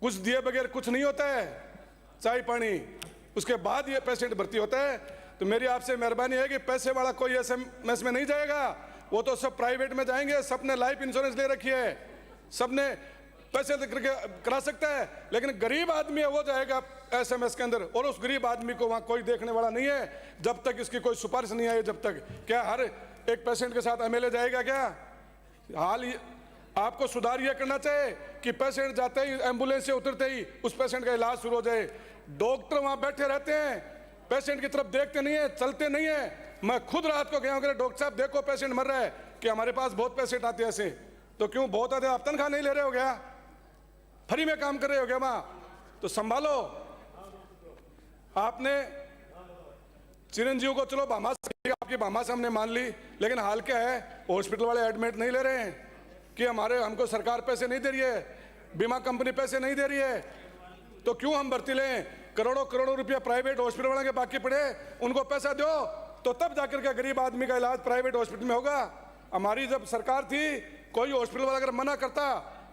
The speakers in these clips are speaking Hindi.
कुछ दिए बगैर कुछ नहीं होता है, चाय पानी, उसके बाद ये पेशेंट भर्ती होता है। तो मेरी आपसे मेहरबानी है कि पैसे वाला कोई एसएमएस में नहीं जाएगा, वो तो सब प्राइवेट में जाएंगे। सबने लाइफ इंश्योरेंस ले रखी है, सबने पैसे करके करा सकता है, लेकिन गरीब आदमी है वो जाएगा एसएमएस के अंदर, और उस गरीब आदमी को वहाँ कोई देखने वाला नहीं है जब तक इसकी कोई सिफारिश नहीं आई। जब तक क्या हर एक पेशेंट के साथ एमएलए जाएगा क्या? हाल आपको सुधार यह करना चाहिए कि पेशेंट जाते ही, एम्बुलेंस से उतरते ही उस पेशेंट का इलाज शुरू हो जाए। डॉक्टर वहाँ बैठे रहते हैं, पेशेंट की तरफ देखते नहीं है, चलते नहीं है। मैं खुद रात को गया हूँ, डॉक्टर साहब देखो पेशेंट मर रहा है, कि हमारे पास बहुत पेशेंट आते हैं ऐसे। तो क्यों बहुत आते? आप तनख्वाह नहीं ले रहे हो क्या? फ्री में काम कर रहे हो क्या वहाँ? तो संभालो। आपने चिरंजीव को चलो भामा से, आपकी भामा से हमने मान ली, लेकिन हाल क्या है, हॉस्पिटल वाले एडमिट नहीं ले रहे हैं कि हमको सरकार पैसे नहीं दे रही है, बीमा कंपनी पैसे नहीं दे रही है, तो क्यों हम भर्ती लें? करोड़ों करोड़ों रुपया प्राइवेट हॉस्पिटल वाले के बाकी पड़े, उनको पैसा दो तो तब जाकर के गरीब आदमी का इलाज प्राइवेट हॉस्पिटल में होगा। हमारी जब सरकार थी, कोई हॉस्पिटल वाला अगर मना करता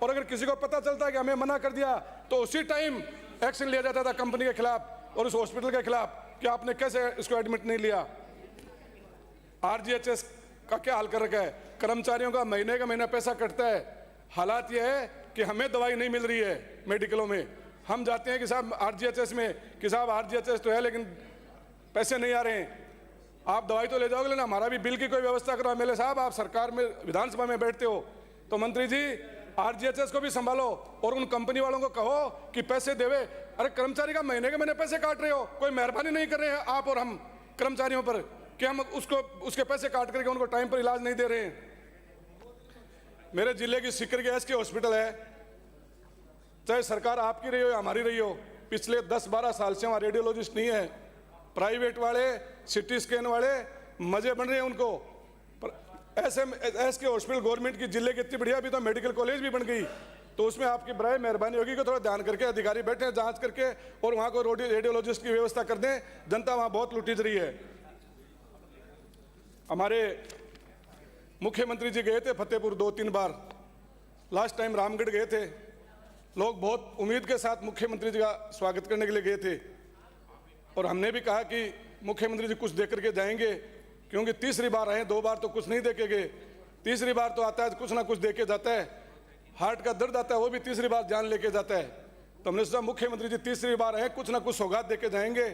और अगर किसी को पता चलता कि हमें मना कर दिया तो उसी टाइम एक्शन लिया जाता था कंपनी के खिलाफ और उस हॉस्पिटल के खिलाफ कि आपने कैसे इसको एडमिट नहीं लिया। आरजीएचएस का क्या हाल कर रखा है, कर्मचारियों का महीने का महीना पैसा कटता है। हालात यह है कि हमें दवाई नहीं मिल रही है मेडिकलों में, हम जाते हैं कि साहब आरजीएचएस में, कि साहब आरजीएचएस तो है लेकिन पैसे नहीं आ रहे हैं, आप दवाई तो ले जाओगे लेकिन हमारा भी बिल की कोई व्यवस्था करो। एमएलए साहब आप सरकार में, विधानसभा में बैठते हो, तो मंत्री जी आरजीएचएस को भी संभालो और उन कंपनी वालों को कहो कि पैसे देवे। अरे कर्मचारी का महीने के महीने पैसे काट रहे हो, कोई मेहरबानी नहीं कर रहे हैं आप और हम कर्मचारियों पर कि हम उसके पैसे काट करके उनको टाइम पर इलाज नहीं दे रहे हैं। मेरे जिले की सिकर गैस की हॉस्पिटल है, चाहे सरकार आपकी रही हो या हमारी रही हो, पिछले 10-12 साल से वहाँ रेडियोलॉजिस्ट नहीं है। प्राइवेट वाले, सिटी स्कैन वाले मजे बन रहे हैं उनको। एस के हॉस्पिटल गवर्नमेंट की जिले की इतनी बढ़िया, अभी तो मेडिकल कॉलेज भी बन गई, तो उसमें आपकी बराए मेहरबानी होगी कि थोड़ा ध्यान करके अधिकारी बैठे जांच करके और वहाँ को रेडियोलॉजिस्ट की व्यवस्था कर दें। जनता वहाँ बहुत लुटी जा रही है। हमारे मुख्यमंत्री जी गए थे फतेहपुर 2-3 बार, लास्ट टाइम रामगढ़ गए थे, लोग बहुत उम्मीद के साथ मुख्यमंत्री जी का स्वागत करने के लिए गए थे और हमने भी कहा कि मुख्यमंत्री जी कुछ दे करके जाएंगे, क्योंकि तीसरी बार आए, 2 बार तो कुछ नहीं देके गए, तीसरी बार तो आता है कुछ ना कुछ देके जाता है। हार्ट का दर्द आता है वो भी तीसरी बार जान लेके जाता है। तो हमने सोचा मुख्यमंत्री जी तीसरी बार आए, कुछ ना कुछ सौगात देके जाएंगे।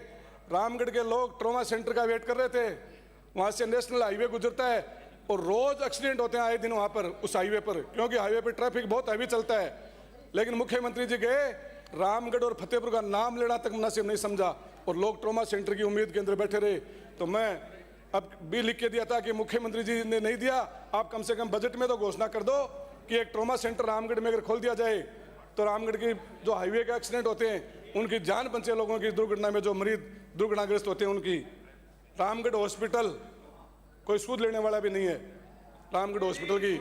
रामगढ़ के लोग ट्रॉमा सेंटर का वेट कर रहे थे, वहाँ से नेशनल हाईवे गुजरता है और रोज एक्सीडेंट होते हैं आए दिन वहाँ पर, उस हाईवे पर, क्योंकि हाईवे पर ट्रैफिक बहुत हैवी चलता है। लेकिन मुख्यमंत्री जी गए, रामगढ़ और फतेहपुर का नाम लेना तक मुनासिब नहीं समझा और लोग ट्रॉमा सेंटर की उम्मीद के अंदर बैठे रहे। तो मैं अब भी लिख के दिया था कि मुख्यमंत्री जी ने नहीं दिया, आप कम से कम बजट में तो घोषणा कर दो कि एक ट्रॉमा सेंटर रामगढ़ में अगर खोल दिया जाए तो रामगढ़ की जो हाईवे के एक्सीडेंट होते हैं उनकी जान बचे, लोगों की दुर्घटना में जो मरीज दुर्घटनाग्रस्त होते हैं उनकी। रामगढ़ हॉस्पिटल कोई सूद लेने वाला भी नहीं है, रामगढ़ हॉस्पिटल की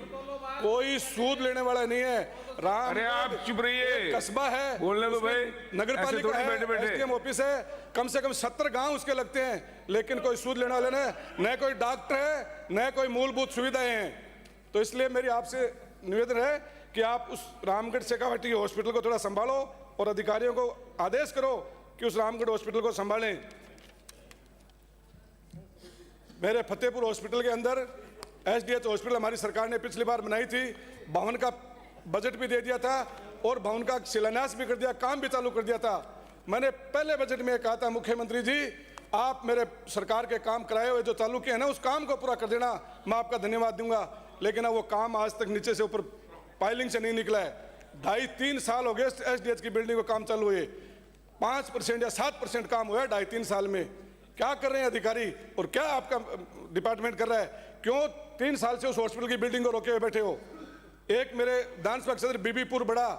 कोई सूद लेने वाला नहीं है। अरे आप चुप रहिए, कस्बा है, बोलने दो भाई, नगर पालिका है, एसडीएम ऑफिस है, कम से कम 70 गांव उसके लगते हैं, लेकिन कोई सूद लेने वाले न कोई डॉक्टर है, न कोई मूलभूत सुविधाएं हैं। तो इसलिए मेरी आपसे निवेदन है कि आप उस रामगढ़ शेखावाटी हॉस्पिटल को थोड़ा संभालो और अधिकारियों को आदेश करो कि उस रामगढ़ हॉस्पिटल को संभालें। मेरे फतेहपुर हॉस्पिटल के अंदर एसडीएच हॉस्पिटल हमारी सरकार ने पिछली बार बनाई थी, भवन का बजट भी दे दिया था और भवन का शिलान्यास भी कर दिया, काम भी चालू कर दिया था। मैंने पहले बजट में कहा था मुख्यमंत्री जी आप मेरे सरकार के काम कराए हुए जो चालू किए हैं ना उस काम को पूरा कर देना, मैं आपका धन्यवाद दूंगा। लेकिन अब वो काम आज तक नीचे से ऊपर पाइलिंग से नहीं निकला है। 2.5-3 साल हो गए एसडीएच की बिल्डिंग को काम चालू हुए, 5% या 7% काम हुआ है 2.5-3 साल में। क्या कर रहे हैं अधिकारी और क्या आपका डिपार्टमेंट कर रहा है? क्यों 3 साल से उस हॉस्पिटल की बिल्डिंग को रोके हुए बैठे हो? एक मेरे विधानसभा क्षेत्र बीबीपुर बड़ा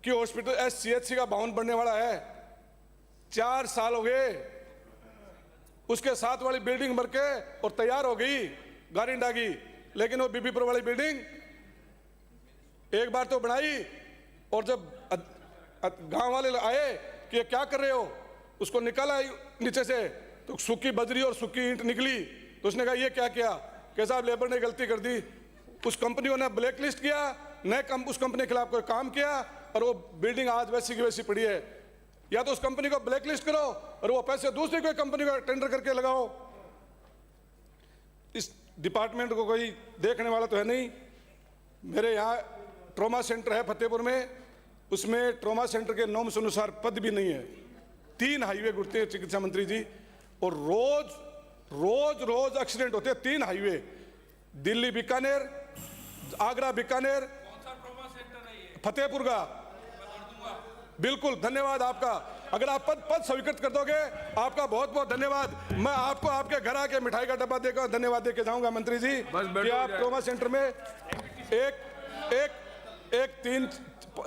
कि हॉस्पिटल एससीएचसी का भवन बनने वाला है, 4 साल हो गए, उसके साथ वाली बिल्डिंग बन के और तैयार हो गई गारिंडा की, लेकिन वो बीबीपुर वाली बिल्डिंग एक बार तो बनाई और जब गांव वाले आए कि ये क्या कर रहे हो, उसको निकाला नीचे से तो सूखी बजरी और सूखी ईंट निकली। तो उसने कहा ये क्या किया? कि साहब लेबर ने गलती कर दी, उस कंपनी ने ब्लैक लिस्ट किया, न उस कंपनी के खिलाफ कोई काम किया और वो बिल्डिंग आज वैसी की वैसी पड़ी है। या तो उस कंपनी को ब्लैकलिस्ट करो और वो पैसे दूसरी कोई कंपनी को टेंडर करके लगाओ। इस डिपार्टमेंट को कोई देखने वाला तो है नहीं। मेरे यहाँ ट्रॉमा सेंटर है फतेहपुर में, उसमें ट्रॉमा सेंटर के नॉर्म्स अनुसार पद भी नहीं है। 3 हाईवे घुटते हैं चिकित्सा मंत्री जी, और रोज एक्सीडेंट होते हैं। 3 हाईवे, दिल्ली बीकानेर, आगरा बीकानेर, फतेहपुर का। बिल्कुल धन्यवाद आपका। अगर आप पद स्वीकृत कर दोगे, आपका बहुत बहुत धन्यवाद। मैं आपको आपके घर आके मिठाई का डब्बा देकर धन्यवाद देके जाऊंगा मंत्री जी कि आप ट्रॉमा सेंटर में एक 3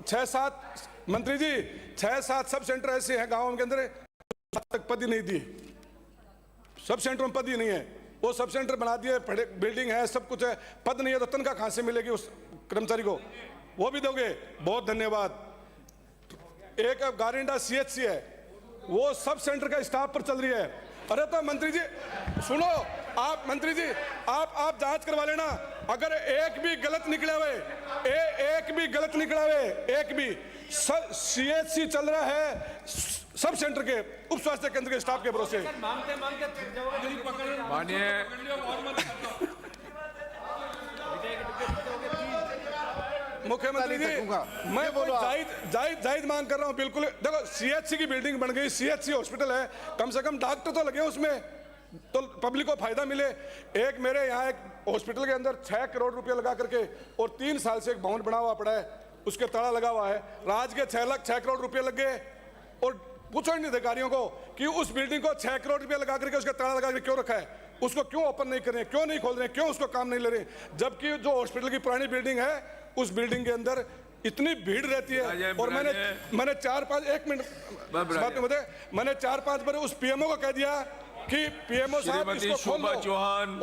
6 7 मंत्री जी 6-7 सब सेंटर ऐसे हैं गाँव के अंदर अब तक पद ही नहीं दिए। सब सेंटर में पद ही नहीं है। वो सब सेंटर बना दिए, बिल्डिंग है, सब कुछ है, पद नहीं है तो तनख्वाह कहाँ से मिलेगी उस कर्मचारी को? वो भी दोगे, बहुत धन्यवाद। एक गारिंडा CHC है, वो सब सेंटर का स्टाफ पर चल रही है। अरे तो मंत्री जी सुनो, आप मंत्री जी आप जांच करवा लेना। अगर एक भी गलत निकले हुए, एक भी CHC चल रहा है सब सेंटर के उप स्वास्थ्य केंद्र के स्टाफ के भरोसे। मुख्यमंत्री जी मैं जायज मांग कर रहा हूं। बिल्कुल देखो, CHC की बिल्डिंग बन गई, CHC हॉस्पिटल है, कम से कम डॉक्टर तो लगे उसमें, तो पब्लिक को फायदा मिले। एक मेरे यहाँ एक हॉस्पिटल के अंदर 6 करोड़ रुपए लगा करके और 3 साल से एक भवन बना हुआ पड़ा है, उसके ताला लगा हुआ है। राज के 6 करोड़ रुपए लग गए और पूछो इन अधिकारियों को कि उस बिल्डिंग को 6 करोड़ रुपए लगा करके उसका ताला लगा करके क्यों रखा है, उसको क्यों ओपन नहीं कर रहे, क्यों नहीं खोल रहे, क्यों उसको काम नहीं ले रहे। जबकि जो हॉस्पिटल की पुरानी बिल्डिंग है, उस बिल्डिंग के अंदर इतनी भीड़ रहती है। और मैंने 4-5 एक मिनट बात में मैंने 4-5 बार उस PMO को कह दिया कि PMO साहब इसको खोल लो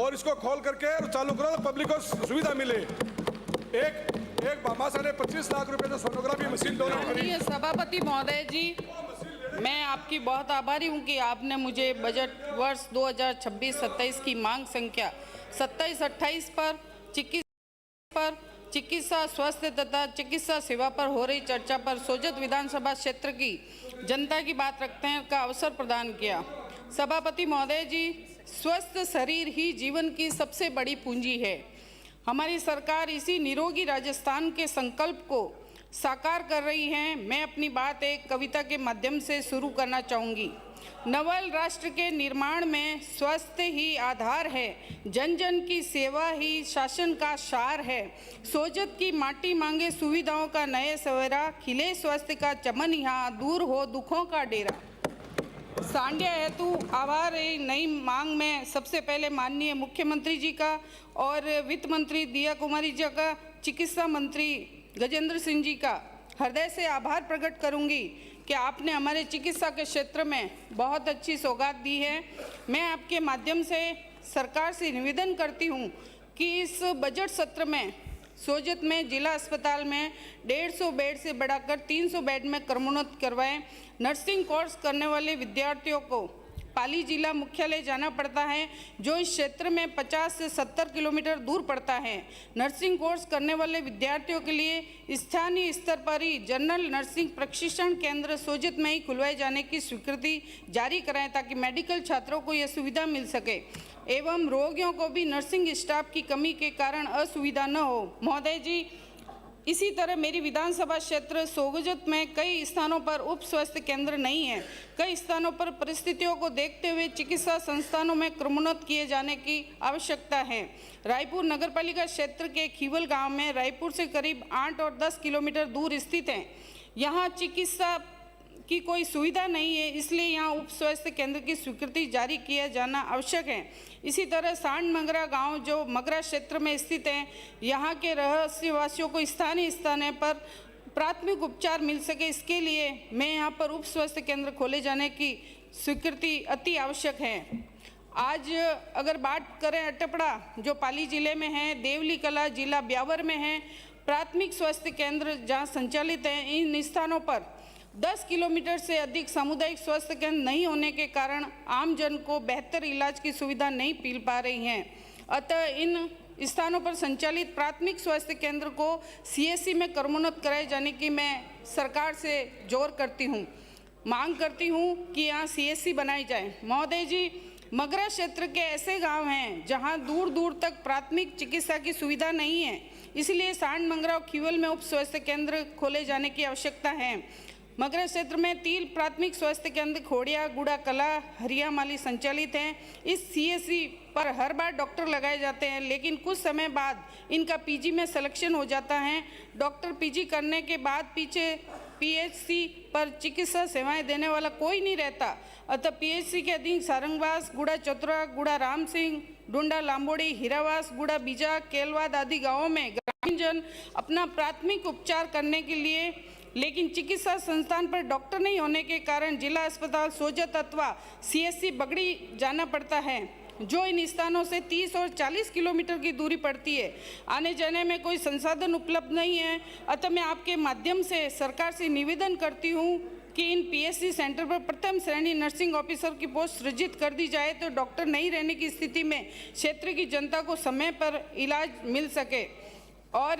और इसको खोल करके चालू करो तो पब्लिक को सुविधा मिले। एक भामाशाह ने 25 लाख रुपए से सोनोग्राफी मशीन डोनेट करी। सभापति महोदय जी, मैं आपकी बहुत आभारी हूं कि आपने मुझे बजट वर्ष 2026-27 की मांग संख्या 27-28 पर चिकित्सा स्वास्थ्य तथा चिकित्सा सेवा पर हो रही चर्चा पर सोजत विधानसभा क्षेत्र की जनता की बात रखते हैं का अवसर प्रदान किया। सभापति महोदय जी, स्वस्थ शरीर ही जीवन की सबसे बड़ी पूंजी है। हमारी सरकार इसी निरोगी राजस्थान के संकल्प को साकार कर रही है। मैं अपनी बात एक कविता के माध्यम से शुरू करना चाहूँगी। नवल राष्ट्र के निर्माण में स्वास्थ्य ही आधार है, जन जन की सेवा ही शासन का सार है। सोजत की माटी मांगे सुविधाओं का नए सवेरा, खिले स्वास्थ्य का चमन यहाँ, दूर हो दुखों का डेरा। सांड्या हेतु आभार नई मांग में सबसे पहले माननीय मुख्यमंत्री जी का और वित्त मंत्री दिया कुमारी जी का, चिकित्सा मंत्री गजेंद्र सिंह जी का हृदय से आभार प्रकट करूंगी कि आपने हमारे चिकित्सा के क्षेत्र में बहुत अच्छी सौगात दी है। मैं आपके माध्यम से सरकार से निवेदन करती हूं कि इस बजट सत्र में सोजत में जिला अस्पताल में 150 बेड से बढ़ाकर 300 बेड में क्रमोन्नत करवाएं। नर्सिंग कोर्स करने वाले विद्यार्थियों को पाली जिला मुख्यालय जाना पड़ता है, जो इस क्षेत्र में 50 से 70 किलोमीटर दूर पड़ता है। नर्सिंग कोर्स करने वाले विद्यार्थियों के लिए स्थानीय स्तर पर ही जनरल नर्सिंग प्रशिक्षण केंद्र सोजत में ही खुलवाए जाने की स्वीकृति जारी कराएं, ताकि मेडिकल छात्रों को यह सुविधा मिल सके एवं रोगियों को भी नर्सिंग स्टाफ की कमी के कारण असुविधा न हो। महोदय जी, इसी तरह मेरी विधानसभा क्षेत्र सोगजत में कई स्थानों पर उप स्वास्थ्य केंद्र नहीं है। कई स्थानों पर परिस्थितियों को देखते हुए चिकित्सा संस्थानों में क्रमोन्नत किए जाने की आवश्यकता है। रायपुर नगरपालिका क्षेत्र के खीवल गांव में रायपुर से करीब 8 और 10 किलोमीटर दूर स्थित है। यहाँ चिकित्सा की कोई सुविधा नहीं है, इसलिए यहाँ उप स्वास्थ्य केंद्र की स्वीकृति जारी किया जाना आवश्यक है। इसी तरह सांड मंगरा गांव जो मगरा क्षेत्र में स्थित है, यहाँ के रहस्यवासियों को स्थानीय स्थान पर प्राथमिक उपचार मिल सके, इसके लिए मैं यहाँ पर उप स्वास्थ्य केंद्र खोले जाने की स्वीकृति अति आवश्यक है। आज अगर बात करें अटपड़ा जो पाली जिले में है, देवली कला जिला ब्यावर में है, प्राथमिक स्वास्थ्य केंद्र जहाँ संचालित हैं, इन स्थानों पर 10 किलोमीटर से अधिक सामुदायिक स्वास्थ्य केंद्र नहीं होने के कारण आम जन को बेहतर इलाज की सुविधा नहीं मिल पा रही हैं। अतः इन स्थानों पर संचालित प्राथमिक स्वास्थ्य केंद्र को सीएससी में क्रमोन्नत कराए जाने की मैं सरकार से जोर करती हूँ, मांग करती हूँ कि यहाँ सीएससी बनाई जाए। महोदय जी, मगरा क्षेत्र के ऐसे गांव हैं जहां दूर दूर तक प्राथमिक चिकित्सा की सुविधा नहीं है, इसलिए सांड, मंगरा और खीवल में उप स्वास्थ्य केंद्र खोले जाने की आवश्यकता है। मगरा क्षेत्र में 3 प्राथमिक स्वास्थ्य केंद्र खोड़िया, गुड़ा कला, हरियामाली संचालित हैं। इस सीएससी पर हर बार डॉक्टर लगाए जाते हैं, लेकिन कुछ समय बाद इनका पीजी में सिलेक्शन हो जाता है। डॉक्टर पीजी करने के बाद पीछे पीएचसी पर चिकित्सा सेवाएं देने वाला कोई नहीं रहता। अतः पीएचसी के अधीन सारंगवास, गुड़ा चतरा, गुड़ा राम सिंह, डुंडा लांबोड़ी, हीरावास, गुड़ा बीजा, केलवाद आदि गांवों में ग्रामीण जन अपना प्राथमिक उपचार करने के लिए, लेकिन चिकित्सा संस्थान पर डॉक्टर नहीं होने के कारण जिला अस्पताल सोजत अथवा सीएससी बगड़ी जाना पड़ता है, जो इन स्थानों से 30 और 40 किलोमीटर की दूरी पड़ती है। आने जाने में कोई संसाधन उपलब्ध नहीं है। अतः मैं आपके माध्यम से सरकार से निवेदन करती हूँ कि इन पीएचसी सेंटर पर प्रथम श्रेणी नर्सिंग ऑफिसर की पोस्ट सृजित कर दी जाए, तो डॉक्टर नहीं रहने की स्थिति में क्षेत्र की जनता को समय पर इलाज मिल सके। और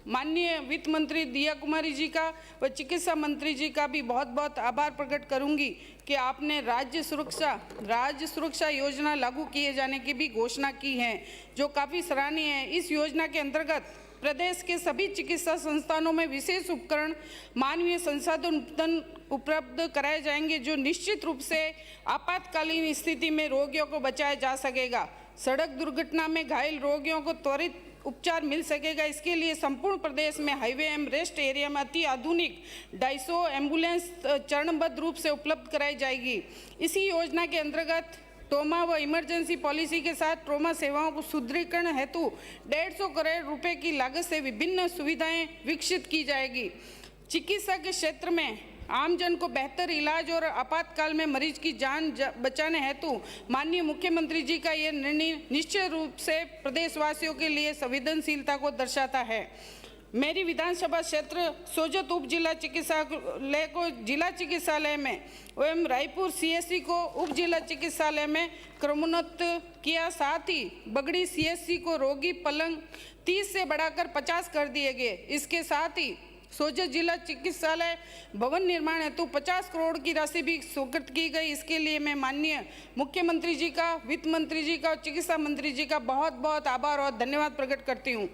माननीय वित्त मंत्री दिया कुमारी जी का व चिकित्सा मंत्री जी का भी बहुत बहुत आभार प्रकट करूंगी कि आपने राज्य सुरक्षा योजना लागू किए जाने की भी घोषणा की है, जो काफ़ी सराहनीय है। इस योजना के अंतर्गत प्रदेश के सभी चिकित्सा संस्थानों में विशेष उपकरण, मानवीय संसाधन उपलब्ध कराए जाएंगे, जो निश्चित रूप से आपातकालीन स्थिति में रोगियों को बचाया जा सकेगा। सड़क दुर्घटना में घायल रोगियों को त्वरित उपचार मिल सकेगा। इसके लिए संपूर्ण प्रदेश में हाईवे एवं रेस्ट एरिया में अति आधुनिक 250 एम्बुलेंस चरणबद्ध रूप से उपलब्ध कराई जाएगी। इसी योजना के अंतर्गत ट्रोमा व इमरजेंसी पॉलिसी के साथ ट्रोमा सेवाओं को सुदृढ़ीकरण हेतु 150 करोड़ रुपए की लागत से विभिन्न सुविधाएं विकसित की जाएगी। चिकित्सा के क्षेत्र में आमजन को बेहतर इलाज और आपातकाल में मरीज की जान बचाने हेतु माननीय मुख्यमंत्री जी का ये निर्णय निश्चित रूप से प्रदेशवासियों के लिए संवेदनशीलता को दर्शाता है। मेरी विधानसभा क्षेत्र सोजत उप जिला चिकित्सालय को जिला चिकित्सालय में एवं रायपुर सीएससी को उप जिला चिकित्सालय में क्रमोन्नत किया। साथ ही बगड़ी सीएससी को रोगी पलंग 30 से बढ़ाकर 50 कर दिए गए। इसके साथ ही सोजत जिला चिकित्सालय भवन निर्माण हेतु 50 करोड़ की राशि भी स्वीकृत की गई। इसके लिए मैं माननीय मुख्यमंत्री जी का, वित्त मंत्री जी का और चिकित्सा मंत्री जी का बहुत बहुत आभार और धन्यवाद प्रकट करती हूँ।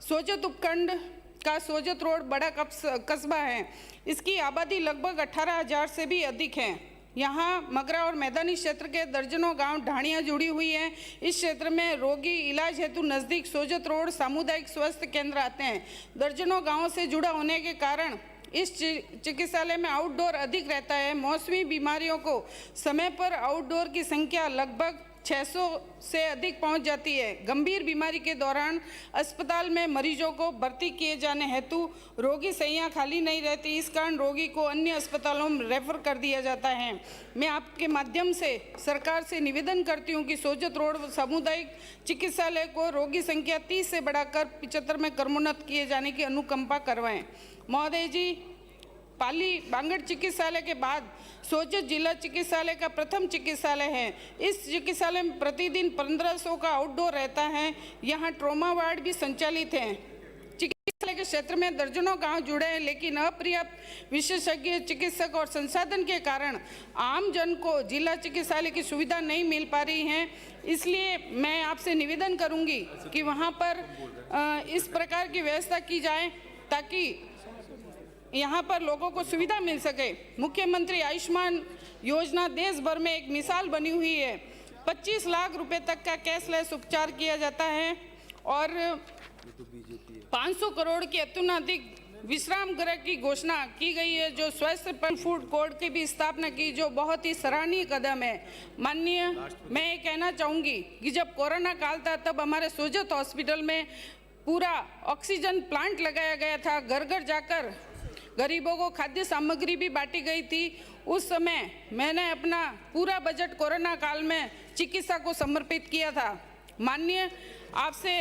सोजत उपखंड का सोजत रोड बड़ा कस्बा है। इसकी आबादी लगभग 18,000 से भी अधिक है। यहाँ मगरा और मैदानी क्षेत्र के दर्जनों गांव ढाणियाँ जुड़ी हुई हैं। इस क्षेत्र में रोगी इलाज हेतु नज़दीक सोजत रोड सामुदायिक स्वास्थ्य केंद्र आते हैं। दर्जनों गांवों से जुड़ा होने के कारण इस चिकित्सालय में आउटडोर अधिक रहता है। मौसमी बीमारियों को समय पर आउटडोर की संख्या लगभग 600 से अधिक पहुंच जाती है। गंभीर बीमारी के दौरान अस्पताल में मरीजों को भर्ती किए जाने हेतु रोगी सैयाँ खाली नहीं रहती। इस कारण रोगी को अन्य अस्पतालों में रेफर कर दिया जाता है। मैं आपके माध्यम से सरकार से निवेदन करती हूं कि सोजत रोड सामुदायिक चिकित्सालय को रोगी संख्या 30 से बढ़ाकर 75 में क्रमोन्नत किए जाने की अनुकंपा करवाएं। महोदय जी, पाली बांगड़ चिकित्सालय के बाद सोजत जिला चिकित्सालय का प्रथम चिकित्सालय है। इस चिकित्सालय में प्रतिदिन 1500 का आउटडोर रहता है। यहाँ ट्रोमा वार्ड भी संचालित हैं। चिकित्सालय के क्षेत्र में दर्जनों गांव जुड़े हैं, लेकिन अपर्याप्त विशेषज्ञ चिकित्सक और संसाधन के कारण आम जन को जिला चिकित्सालय की सुविधा नहीं मिल पा रही है। इसलिए मैं आपसे निवेदन करूंगी कि वहाँ पर इस प्रकार की व्यवस्था की जाए ताकि यहाँ पर लोगों को सुविधा मिल सके। मुख्यमंत्री आयुष्मान योजना देश भर में एक मिसाल बनी हुई है। 25 लाख रुपए तक का कैशलेस उपचार किया जाता है और 500 करोड़ की अत्याधिक विश्राम गृह की घोषणा की गई है, जो स्वास्थ्य फूड कोर्ट की भी स्थापना की, जो बहुत ही सराहनीय कदम है। माननीय, मैं ये कहना चाहूँगी कि जब कोरोना काल था तब हमारे सोजत हॉस्पिटल में पूरा ऑक्सीजन प्लांट लगाया गया था। घर घर जाकर गरीबों को खाद्य सामग्री भी बांटी गई थी। उस समय मैंने अपना पूरा बजट कोरोना काल में चिकित्सा को समर्पित किया था। माननीय, आपसे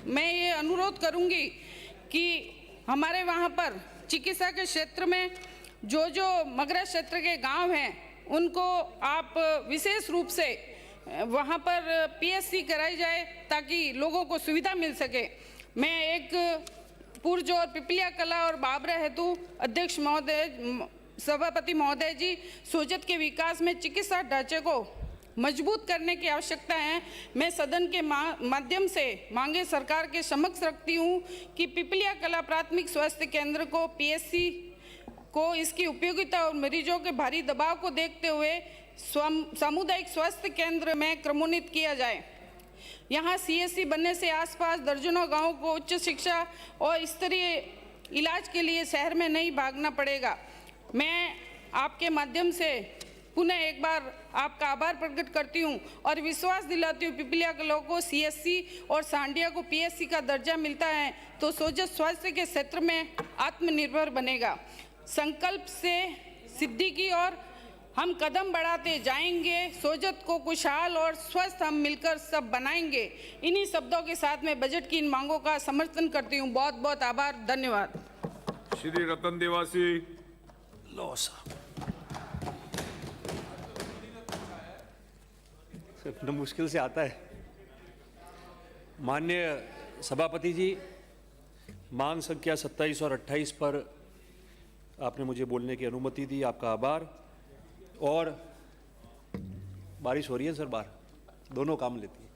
मैं ये अनुरोध करूंगी कि हमारे वहाँ पर चिकित्सा के क्षेत्र में जो मगरा क्षेत्र के गांव हैं उनको आप विशेष रूप से वहाँ पर पीएससी कराई जाए ताकि लोगों को सुविधा मिल सके। मैं एक पुर्ज और पिपलिया कला और बाबरा हेतु अध्यक्ष महोदय, सभापति महोदय जी, सोजत के विकास में चिकित्सा ढांचे को मजबूत करने की आवश्यकता है। मैं सदन के माध्यम से मांगे सरकार के समक्ष रखती हूँ कि पिपलिया कला प्राथमिक स्वास्थ्य केंद्र को पीएससी को इसकी उपयोगिता और मरीजों के भारी दबाव को देखते हुए सामुदायिक स्वास्थ्य केंद्र में क्रमोन्नत किया जाए। यहाँ सीएससी बनने से आसपास दर्जनों गांवों को उच्च शिक्षा और स्तरीय इलाज के लिए शहर में नहीं भागना पड़ेगा। मैं आपके माध्यम से पुनः एक बार आपका आभार प्रकट करती हूँ और विश्वास दिलाती हूँ पिपलिया कला को सीएससी और सांडिया को पीएससी का दर्जा मिलता है तो सोजत स्वास्थ्य के क्षेत्र में आत्मनिर्भर बनेगा। संकल्प से सिद्धि की ओर हम कदम बढ़ाते जाएंगे। सोजत को खुशहाल और स्वस्थ हम मिलकर सब बनाएंगे। इन्हीं शब्दों के साथ मैं बजट की इन मांगों का समर्थन करती हूँ। बहुत बहुत आभार, धन्यवाद। श्री रतन देवासी। लो साहब, इतना मुश्किल से आता है। माननीय सभापति जी, मांग संख्या 27 और 28 पर आपने मुझे बोलने की अनुमति दी, आपका आभार। और बारिश हो रही है सर, बाहर दोनों काम लेती है।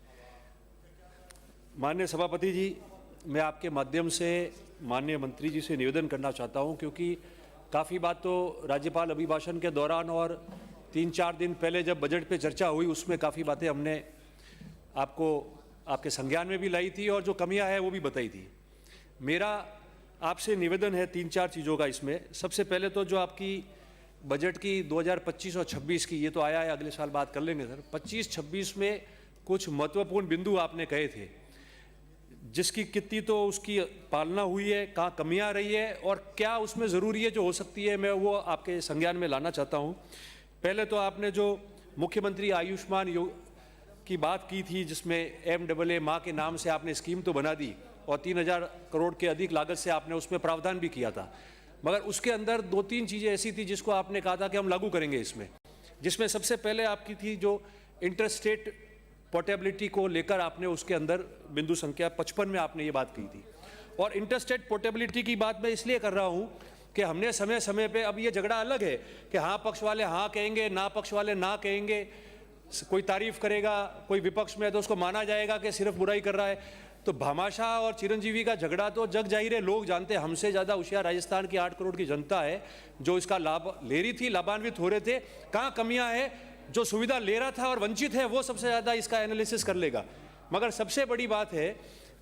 माननीय सभापति जी, मैं आपके माध्यम से माननीय मंत्री जी से निवेदन करना चाहता हूं, क्योंकि काफ़ी बात तो राज्यपाल अभिभाषण के दौरान और 3-4 दिन पहले जब बजट पे चर्चा हुई उसमें काफ़ी बातें हमने आपको आपके संज्ञान में भी लाई थी और जो कमियां हैं वो भी बताई थी। मेरा आपसे निवेदन है 3-4 चीज़ों का इसमें। सबसे पहले तो जो आपकी बजट की 2025 और 26 की, ये तो आया है, अगले साल बात कर लेंगे सर। 25-26 में कुछ महत्वपूर्ण बिंदु आपने कहे थे, जिसकी कितनी तो उसकी पालना हुई है, कहाँ कमियां रही है और क्या उसमें ज़रूरी है जो हो सकती है, मैं वो आपके संज्ञान में लाना चाहता हूँ। पहले तो आपने जो मुख्यमंत्री आयुष्मान की बात की थी, जिसमें MAA माँ के नाम से आपने स्कीम तो बना दी और 3000 करोड़ के अधिक लागत से आपने उसमें प्रावधान भी किया था, मगर उसके अंदर 2-3 चीज़ें ऐसी थी जिसको आपने कहा था कि हम लागू करेंगे इसमें। जिसमें सबसे पहले आपकी थी जो इंटरस्टेट पोर्टेबिलिटी को लेकर आपने उसके अंदर बिंदु संख्या 55 में आपने ये बात की थी। और इंटरस्टेट पोर्टेबिलिटी की बात मैं इसलिए कर रहा हूँ कि हमने समय समय पे, अब ये झगड़ा अलग है कि हाँ पक्ष वाले हाँ कहेंगे, ना पक्ष वाले ना कहेंगे, कोई तारीफ करेगा, कोई विपक्ष में है तो उसको माना जाएगा कि सिर्फ बुराई कर रहा है। तो भामाशाह और चिरंजीवी का झगड़ा तो जग जाहिर है, लोग जानते हैं। हमसे ज़्यादा होशियार राजस्थान की 8 करोड़ की जनता है जो इसका लाभ ले रही थी, लाभान्वित हो रहे थे। कहाँ कमियाँ हैं, जो सुविधा ले रहा था और वंचित है वो सबसे ज़्यादा इसका एनालिसिस कर लेगा। मगर सबसे बड़ी बात है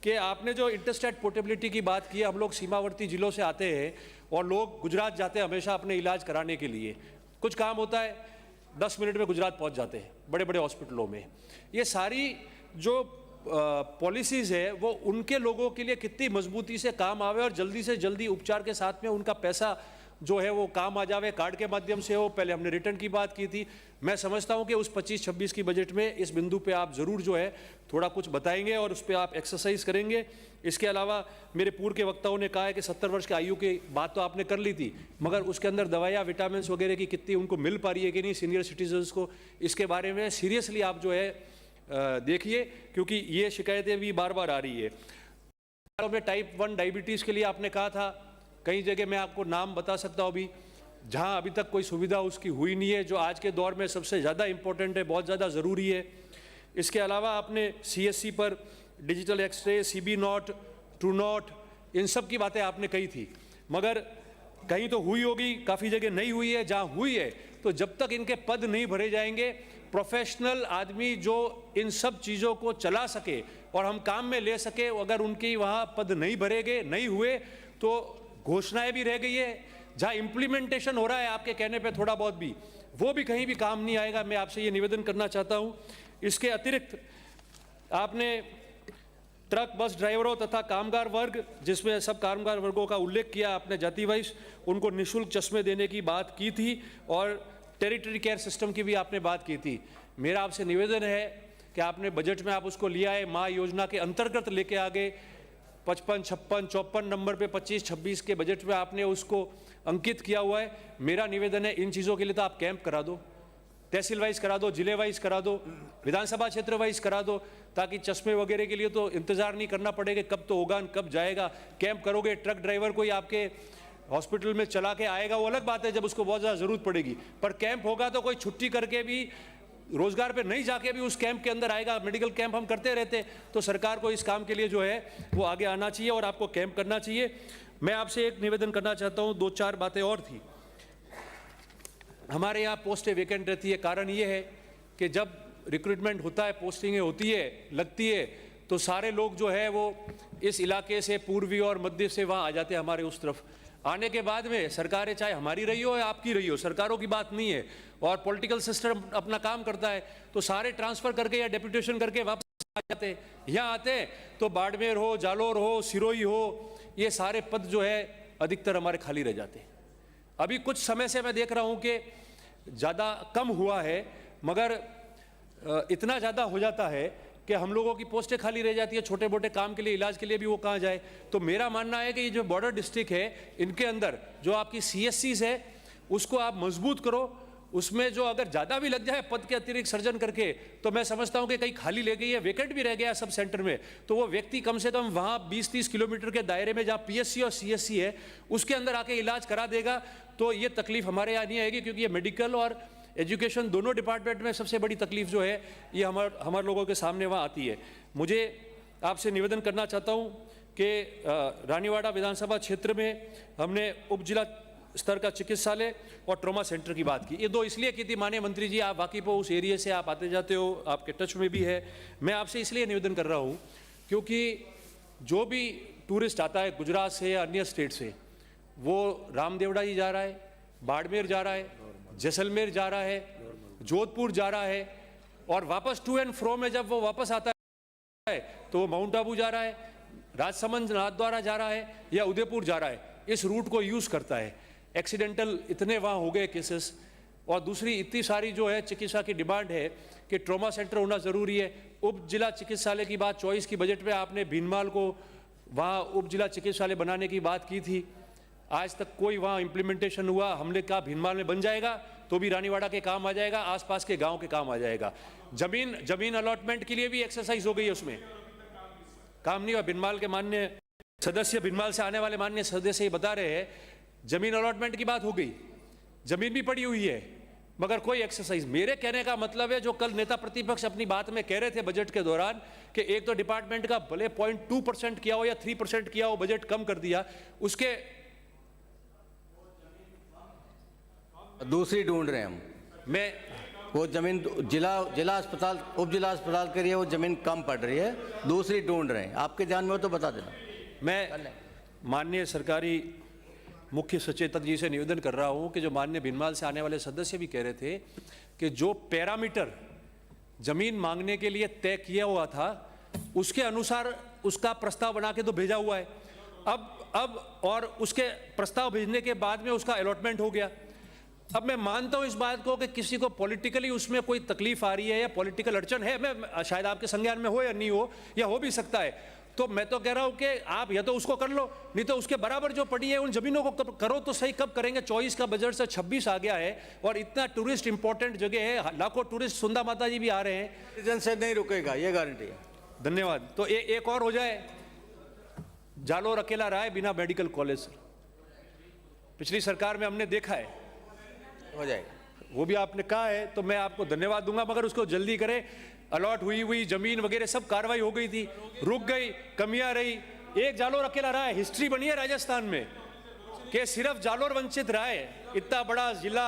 कि आपने जो इंटरस्टेट पोर्टेबिलिटी की बात की है, हम लोग सीमावर्ती जिलों से आते हैं और लोग गुजरात जाते हैं हमेशा अपने इलाज कराने के लिए। कुछ काम होता है 10 मिनट में गुजरात पहुंच जाते हैं बड़े बड़े हॉस्पिटलों में। ये सारी जो पॉलिसीज़ है वो उनके लोगों के लिए कितनी मजबूती से काम आवे और जल्दी से जल्दी उपचार के साथ में उनका पैसा जो है वो काम आ जावे, कार्ड के माध्यम से हो। पहले हमने रिटर्न की बात की थी। मैं समझता हूं कि उस 25-26 की बजट में इस बिंदु पे आप ज़रूर जो है थोड़ा कुछ बताएंगे और उस पर आप एक्सरसाइज करेंगे। इसके अलावा मेरे पूर्व के वक्ताओं ने कहा है कि 70 वर्ष की आयु की बात तो आपने कर ली थी, मगर उसके अंदर दवाइयाँ विटामिन वगैरह की कितनी उनको मिल पा रही है कि नहीं सीनियर सिटीजन्स को, इसके बारे में सीरियसली आप जो है देखिए, क्योंकि ये शिकायतें भी बार बार आ रही है। में टाइप 1 डायबिटीज़ के लिए आपने कहा था, कई जगह मैं आपको नाम बता सकता हूँ अभी जहाँ अभी तक कोई सुविधा उसकी हुई नहीं है, जो आज के दौर में सबसे ज़्यादा इम्पोर्टेंट है, बहुत ज़्यादा ज़रूरी है। इसके अलावा आपने CSC पर digital x-ray, CB not, true not, इन सब की बातें आपने कही थी, मगर कहीं तो हुई होगी, काफ़ी जगह नहीं हुई है। जहाँ हुई है तो जब तक इनके पद नहीं भरे जाएंगे, प्रोफेशनल आदमी जो इन सब चीज़ों को चला सके और हम काम में ले सके, अगर उनकी वहाँ पद नहीं भरेंगे, नहीं हुए तो घोषणाएं भी रह गई है। जहाँ इम्प्लीमेंटेशन हो रहा है आपके कहने पे थोड़ा बहुत भी, वो भी कहीं भी काम नहीं आएगा। मैं आपसे ये निवेदन करना चाहता हूँ। इसके अतिरिक्त आपने ट्रक बस ड्राइवरों तथा कामगार वर्ग, जिसमें सब कामगार वर्गों का उल्लेख किया आपने जाति वाइज, उनको निःशुल्क चश्मे देने की बात की थी और टेरिटरी केयर सिस्टम की भी आपने बात की थी। मेरा आपसे निवेदन है कि आपने बजट में आप उसको लिया है, माँ योजना के अंतर्गत लेके आगे 55, 56, 54 नंबर पे 25-26 के बजट में आपने उसको अंकित किया हुआ है। मेरा निवेदन है इन चीज़ों के लिए तो आप कैंप करा दो, तहसील वाइज करा दो, जिले वाइज करा दो, विधानसभा क्षेत्र वाइज करा दो, ताकि चश्मे वगैरह के लिए तो इंतजार नहीं करना पड़ेगा कब तो होगा कब जाएगा। कैंप करोगे, ट्रक ड्राइवर कोई आपके हॉस्पिटल में चला के आएगा, वो अलग बात है जब उसको बहुत ज़्यादा ज़रूरत पड़ेगी, पर कैंप होगा तो कोई छुट्टी करके भी रोजगार पे नहीं जाके भी उस कैंप के अंदर आएगा। मेडिकल कैंप हम करते रहते, तो सरकार को इस काम के लिए जो है वो आगे आना चाहिए और आपको कैंप करना चाहिए। मैं आपसे एक निवेदन करना चाहता हूँ, 2-4 बातें और थी। हमारे यहाँ पोस्टें वेकेंट रहती है, कारण ये है कि जब रिक्रूटमेंट होता है, पोस्टिंगें होती है, लगती है, तो सारे लोग जो है वो इस इलाके से, पूर्वी और मध्य से वहाँ आ जाते हैं हमारे उस तरफ। आने के बाद में सरकारें चाहे हमारी रही हो या आपकी रही हो, सरकारों की बात नहीं है, और पॉलिटिकल सिस्टम अपना काम करता है, तो सारे ट्रांसफ़र करके या डेप्यूटेशन करके वापस आ जाते हैं। यहाँ आते हैं तो बाड़मेर हो, जालोर हो, सिरोही हो, ये सारे पद जो है अधिकतर हमारे खाली रह जाते हैं। अभी कुछ समय से मैं देख रहा हूँ कि ज़्यादा कम हुआ है, मगर इतना ज़्यादा हो जाता है कि हम लोगों की पोस्टें खाली रह जाती है, छोटे मोटे काम के लिए, इलाज के लिए भी वो कहाँ जाए। तो मेरा मानना है कि ये जो बॉर्डर डिस्ट्रिक्ट है, इनके अंदर जो आपकी CSCs है उसको आप मजबूत करो। उसमें जो अगर ज़्यादा भी लग जाए पद के अतिरिक्त सर्जन करके, तो मैं समझता हूँ कि कहीं खाली ले गई है, वेकेंट भी रह गया सब सेंटर में, तो वो व्यक्ति कम से कम वहाँ 20-30 किलोमीटर के दायरे में जहाँ PSC और CSC है उसके अंदर आके इलाज करा देगा, तो ये तकलीफ हमारे यहाँ नहीं आएगी। क्योंकि ये मेडिकल और एजुकेशन दोनों डिपार्टमेंट में सबसे बड़ी तकलीफ जो है ये हमारे लोगों के सामने वहाँ आती है। मुझे आपसे निवेदन करना चाहता हूँ कि रानीवाड़ा विधानसभा क्षेत्र में हमने उप जिला स्तर का चिकित्सालय और ट्रॉमा सेंटर की बात की। ये दो इसलिए की थी, माननीय मंत्री जी आप वाकिफ हो, उस एरिया से आप आते जाते हो, आपके टच में भी है। मैं आपसे इसलिए निवेदन कर रहा हूँ क्योंकि जो भी टूरिस्ट आता है गुजरात से या अन्य स्टेट से, वो रामदेवड़ा जी जा रहा है, बाड़मेर जा रहा है, जैसलमेर जा रहा है, जोधपुर जा रहा है, और वापस टू एंड फ्रो में जब वो वापस आता है तो वो माउंट आबू जा रहा है, राजसमंद नाथद्वारा जा रहा है या उदयपुर जा रहा है। इस रूट को यूज़ करता है। एक्सीडेंटल इतने वहाँ हो गए केसेस, और दूसरी इतनी सारी जो है चिकित्सा की डिमांड है कि ट्रॉमा सेंटर होना ज़रूरी है। उप जिला चिकित्सालय की बात 24 की बजट में आपने भीनमाल को वहाँ उप जिला चिकित्सालय बनाने की बात की थी, आज तक कोई वहाँ इम्प्लीमेंटेशन हुआ। हमने कहा भीनमाल में बन जाएगा तो भी रानीवाड़ा के काम आ जाएगा, आसपास के गांव के काम आ जाएगा। जमीन अलॉटमेंट के लिए भी एक्सरसाइज हो गई है, उसमें काम नहीं हुआ। भीनमाल के माननीय सदस्य, भीनमाल से आने वाले माननीय सदस्य ये बता रहे हैं जमीन अलॉटमेंट की बात हो गई, जमीन भी पड़ी हुई है, मगर कोई एक्सरसाइज। मेरे कहने का मतलब है जो कल नेता प्रतिपक्ष अपनी बात में कह रहे थे बजट के दौरान कि एक तो डिपार्टमेंट का भले 0.2% किया हो या 3% किया हो, बजट कम कर दिया, उसके दूसरी ढूंढ रहे हैं हम। मैं वो जमीन जिला अस्पताल, उप जिला अस्पताल के लिए वो जमीन कम पड़ रही है, दूसरी ढूंढ रहे हैं। आपके ध्यान में हो तो बता देना। मैं माननीय सरकारी मुख्य सचेतक जी से निवेदन कर रहा हूं कि जो माननीय भीनमाल से आने वाले सदस्य भी कह रहे थे कि जो पैरामीटर जमीन मांगने के लिए तय किया हुआ था उसके अनुसार उसका प्रस्ताव बना के तो भेजा हुआ है। अब और उसके प्रस्ताव भेजने के बाद में उसका अलॉटमेंट हो गया। अब मैं मानता हूं इस बात को कि किसी को पॉलिटिकली उसमें कोई तकलीफ आ रही है या पॉलिटिकल अड़चन है, मैं शायद आपके संज्ञान में हो या नहीं हो, या हो भी सकता है, तो मैं तो कह रहा हूं कि आप या तो उसको कर लो, नहीं तो उसके बराबर जो पड़ी है उन जमीनों को करो। तो सही कब करेंगे? 24 का बजट से 26 आ गया है और इतना टूरिस्ट इंपॉर्टेंट जगह है, लाखों टूरिस्ट, सुंदा माता जी भी आ रहे हैं, सीजन से नहीं रुकेगा, ये गारंटी है। धन्यवाद। तो एक और हो जाए, जालोर अकेला रहा है बिना मेडिकल कॉलेज। पिछली सरकार में हमने देखा है, हो जाएगा, वो भी आपने कहा है, तो मैं आपको धन्यवाद दूंगा, मगर उसको जल्दी करें। अलॉट हुई जमीन वगैरह सब कार्रवाई हो गई थी, रुक गई, कमियां रही, एक जालोर अकेला रहा है। हिस्ट्री बनी है राजस्थान में कि सिर्फ जालोर वंचित रहा है। इतना बड़ा जिला,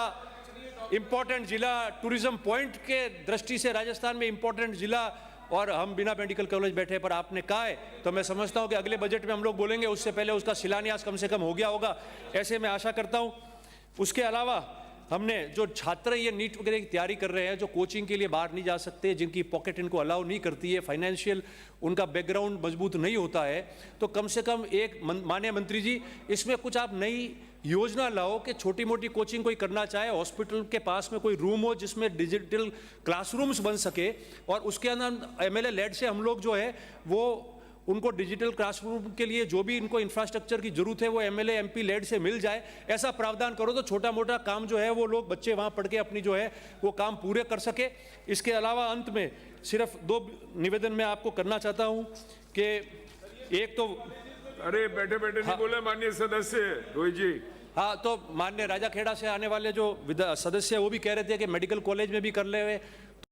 इंपॉर्टेंट जिला, टूरिज्म पॉइंट के दृष्टि से राजस्थान में इंपॉर्टेंट जिला, और हम बिना मेडिकल कॉलेज बैठे। पर आपने कहा है तो मैं समझता हूं कि अगले बजट में हम लोग बोलेंगे, उससे पहले उसका शिलान्यास कम से कम हो गया होगा, ऐसे मैं आशा करता हूं। उसके अलावा हमने जो छात्र ये नीट वगैरह की तैयारी कर रहे हैं, जो कोचिंग के लिए बाहर नहीं जा सकते, जिनकी पॉकेट इनको अलाउ नहीं करती है, फाइनेंशियल उनका बैकग्राउंड मजबूत नहीं होता है, तो कम से कम एक माननीय मंत्री जी इसमें कुछ आप नई योजना लाओ कि छोटी मोटी कोचिंग कोई करना चाहे, हॉस्पिटल के पास में कोई रूम हो जिसमें डिजिटल क्लासरूम्स बन सके, और उसके अंदर MLA लेड से हम लोग जो है वो उनको डिजिटल क्लासरूम के लिए जो भी इनको इंफ्रास्ट्रक्चर की जरूरत है वो एमएलए एमपी लेड से मिल जाए, ऐसा प्रावधान करो तो छोटा मोटा काम जो है वो लोग बच्चे वहाँ पढ़ के अपनी जो है वो काम पूरे कर सके। इसके अलावा अंत में सिर्फ 2 निवेदन मैं आपको करना चाहता हूँ कि एक तो अरे बैठे बैठे नहीं बोले माननीय सदस्य रोहित जी। हाँ, तो माननीय राजाखेड़ा से आने वाले जो सदस्य वो भी कह रहे थे कि मेडिकल कॉलेज में भी कर ले हुए,